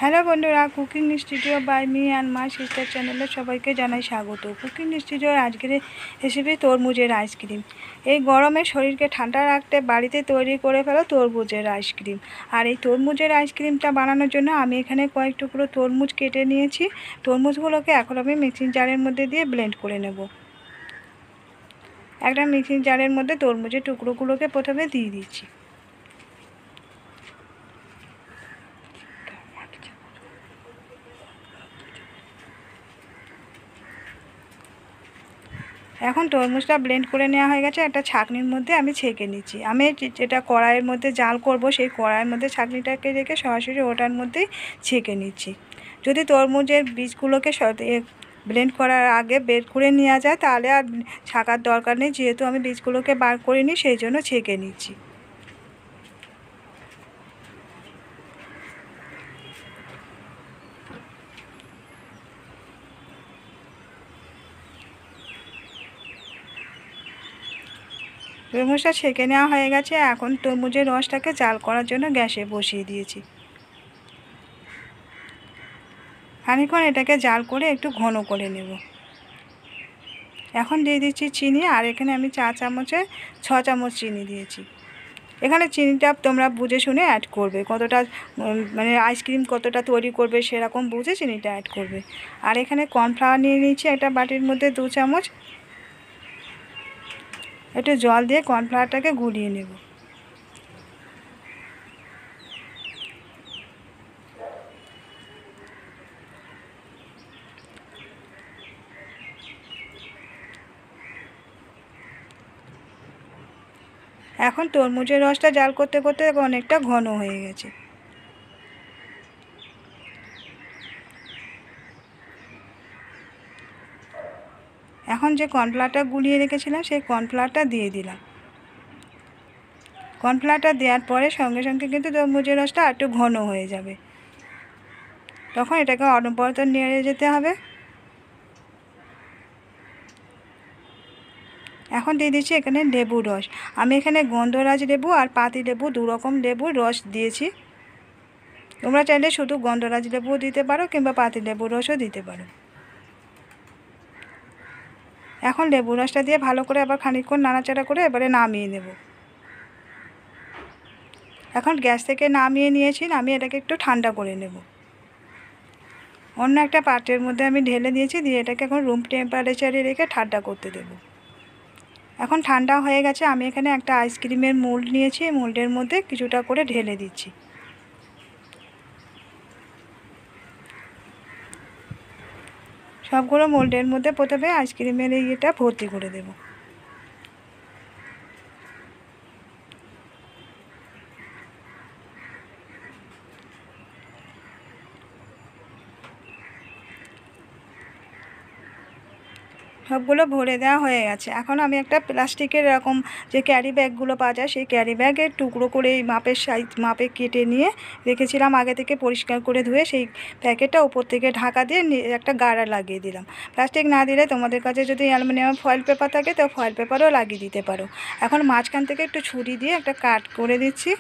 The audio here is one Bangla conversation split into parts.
হ্যালো বন্ধুরা, cooking studio by me and my sister চ্যানেলে সবাইকে জানাই স্বাগত। কুকিং স্টুডিওর আজকের রেসিপি তরমুজের আইসক্রিম। এই গরমে শরীরকে ঠান্ডা রাখতে বাড়িতে তৈরি করে ফেলো তরমুজের আইসক্রিম। আর এই তরমুজের আইসক্রিমটা বানানোর জন্য আমি এখানে কয়েক টুকরো তরমুজ কেটে নিয়েছি। তরমুজগুলোকে এখন আমি মিক্সিং জারের মধ্যে দিয়ে ব্লেন্ড করে নেব। একটা মিক্সিং জারের মধ্যে তরমুজের টুকরোগুলোকে প্রথমে দিয়ে দিচ্ছি। এখন তরমুজটা ব্লেন্ড করে নেওয়া হয়ে গেছে। একটা ছাঁকনির মধ্যে আমি ছেঁকে নিচ্ছি। আমি যেটা কড়াইয়ের মধ্যে জাল করব সেই কড়াইয়ের মধ্যে ছাঁকনিটাকে রেখে সরাসরি ওটার মধ্যেই ছেঁকে নিচ্ছি। যদি তরমুজের বীজগুলোকে ব্লেন্ড করার আগে বের করে নেওয়া যায় তাহলে আর ছাঁকার দরকার নেই, যেহেতু আমি বীজগুলোকে বার করিনি সেই জন্য ছেঁকে নিচ্ছি। তরমুজটা ছেঁকে নেওয়া হয়ে গেছে। এখন তরমুজের রসটাকে জাল করার জন্য গ্যাসে বসিয়ে দিয়েছি। খানিকক্ষণ এটাকে জাল করে একটু ঘন করে নেব। এখন দিয়ে দিচ্ছি চিনি, আর এখানে আমি 6 চামচ চিনি দিয়েছি। এখানে চিনিটা তোমরা বুঝে শুনে অ্যাড করবে, কতটা মানে আইসক্রিম কতটা তৈরি করবে সেরকম বুঝে চিনিটা অ্যাড করবে। আর এখানে কর্নফ্লাওয়ার নিয়ে নিচ্ছি একটা বাটির মধ্যে 2 চামচ। একটু জল দিয়ে কর্নফ্লাওয়ারটাকে গুলিয়ে নেব। এখন তরমুজের রসটা জাল করতে করতে অনেকটা ঘন হয়ে গেছে। এখন যে কর্নফ্লাওয়ারটা গুলিয়ে রেখেছিলাম সেই কর্নফ্লাওয়ারটা দিয়ে দিলাম। কর্নফ্লাওয়ারটা দেওয়ার পরে সঙ্গে সঙ্গে কিন্তু তরমুজের রসটা একটু ঘন হয়ে যাবে। তখন এটাকে অনবরত নেড়ে যেতে হবে। এখন দিয়ে দিচ্ছি এখানে লেবুর রস। আমি এখানে গন্ধরাজ লেবু আর পাতি লেবু 2 রকম লেবুর রস দিয়েছি। তোমরা চাইলে শুধু গন্ধরাজ লেবুও দিতে পারো কিংবা পাতি লেবুর রসও দিতে পারো। এখন লেবুর রসটা দিয়ে ভালো করে আবার খানিকক্ষণ নাড়াচাড়া করে এবারে নামিয়ে নেব। এখন গ্যাস থেকে নামিয়ে নিয়েছি। আমি এটাকে একটু ঠান্ডা করে নেব। অন্য একটা পাত্রের মধ্যে আমি ঢেলে দিয়েছি, দিয়ে এটাকে এখন রুম টেম্পারেচারে রেখে ঠান্ডা করতে দেব। এখন ঠান্ডা হয়ে গেছে। আমি এখানে একটা আইসক্রিমের মোল্ড নিয়েছি। মোল্ডের মধ্যে কিছুটা করে ঢেলে দিচ্ছি। সবগুলো মোল্ডের মধ্যে প্রথমে আইসক্রিমের ইয়েটা ভর্তি করে দেব। সবগুলো ভরে দেওয়া হয়ে গেছে। এখন আমি একটা প্লাস্টিকের এরকম যে ক্যারি ব্যাগগুলো পাওয়া যায় সেই ক্যারি ব্যাগের টুকরো করে এই মাপে কেটে নিয়ে রেখেছিলাম আগে থেকে, পরিষ্কার করে ধুয়ে সেই প্যাকেটটা উপর থেকে ঢাকা দিয়ে একটা গাড়া লাগিয়ে দিলাম। প্লাস্টিক না দিলে তোমাদের কাছে যদি অ্যালুমিনিয়াম ফয়েল পেপার থাকে তো ফয়েল পেপারও লাগিয়ে দিতে পারো। এখন মাঝখান থেকে একটু ছুরি দিয়ে একটা কাট করে দিচ্ছি।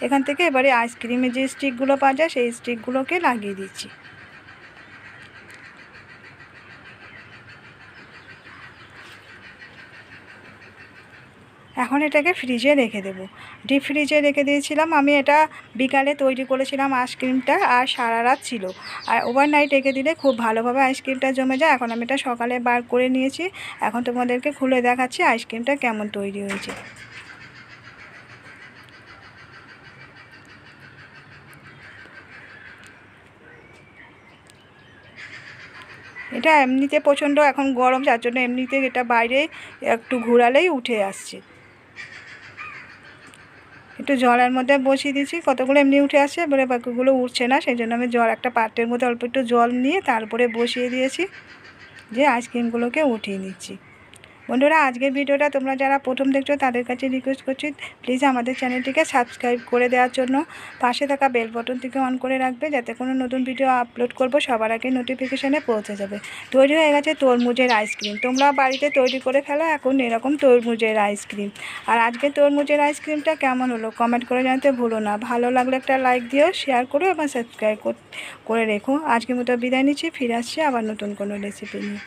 এখান থেকে এবারে আইসক্রিমের যে স্টিকগুলো পাওয়া যায় সেই স্টিকগুলোকে লাগিয়ে দিচ্ছি। এখন এটাকে ফ্রিজে রেখে দেব। ডিপ ফ্রিজে রেখে দিয়েছিলাম। আমি এটা বিকালে তৈরি করেছিলাম আইসক্রিমটা, আর সারা রাত ছিল। আর ওভারনাইট রেখে দিলে খুব ভালোভাবে আইসক্রিমটা জমে যায়। এখন আমি এটা সকালে বার করে নিয়েছি। এখন তোমাদেরকে খুলে দেখাচ্ছি আইসক্রিমটা কেমন তৈরি হয়েছে। এটা এমনিতে প্রচণ্ড এখন গরম, যার জন্য এমনিতে এটা বাইরে একটু ঘোরালেই উঠে আসছে। একটু জলের মধ্যে বসিয়ে দিচ্ছি, কতগুলো এমনি উঠে আসছে, এবারে বাকিগুলো উঠছে না, সেই জন্য আমি একটা পাত্রের মধ্যে অল্প একটু জল নিয়ে তারপরে বসিয়ে দিয়েছি, যে আইসক্রিমগুলোকে উঠিয়ে নিচ্ছি। বন্ধুরা, আজকের ভিডিওটা তোমরা যারা প্রথম দেখছো তাদের কাছে রিকোয়েস্ট করছি প্লিজ আমাদের চ্যানেলটিকে সাবস্ক্রাইব করে দেওয়ার জন্য পাশে থাকা বেল বাটনটিকে অন করে রাখবে, যাতে কোনো নতুন ভিডিও আপলোড করব সবার আগে নোটিফিকেশানে পৌঁছে যাবে। তৈরি হয়ে গেছে তরমুজের আইসক্রিম। তোমরা বাড়িতে তৈরি করে ফেলো এখন এরকম তরমুজের আইসক্রিম। আর আজকে তরমুজের আইসক্রিমটা কেমন হলো কমেন্ট করে জানাতে ভুলো না। ভালো লাগলে একটা লাইক দিও, শেয়ার করো এবং সাবস্ক্রাইব করে রেখো। আজকের মতো বিদায় নিচ্ছি, ফিরে আসছি আবার নতুন কোনো রেসিপি নিয়ে।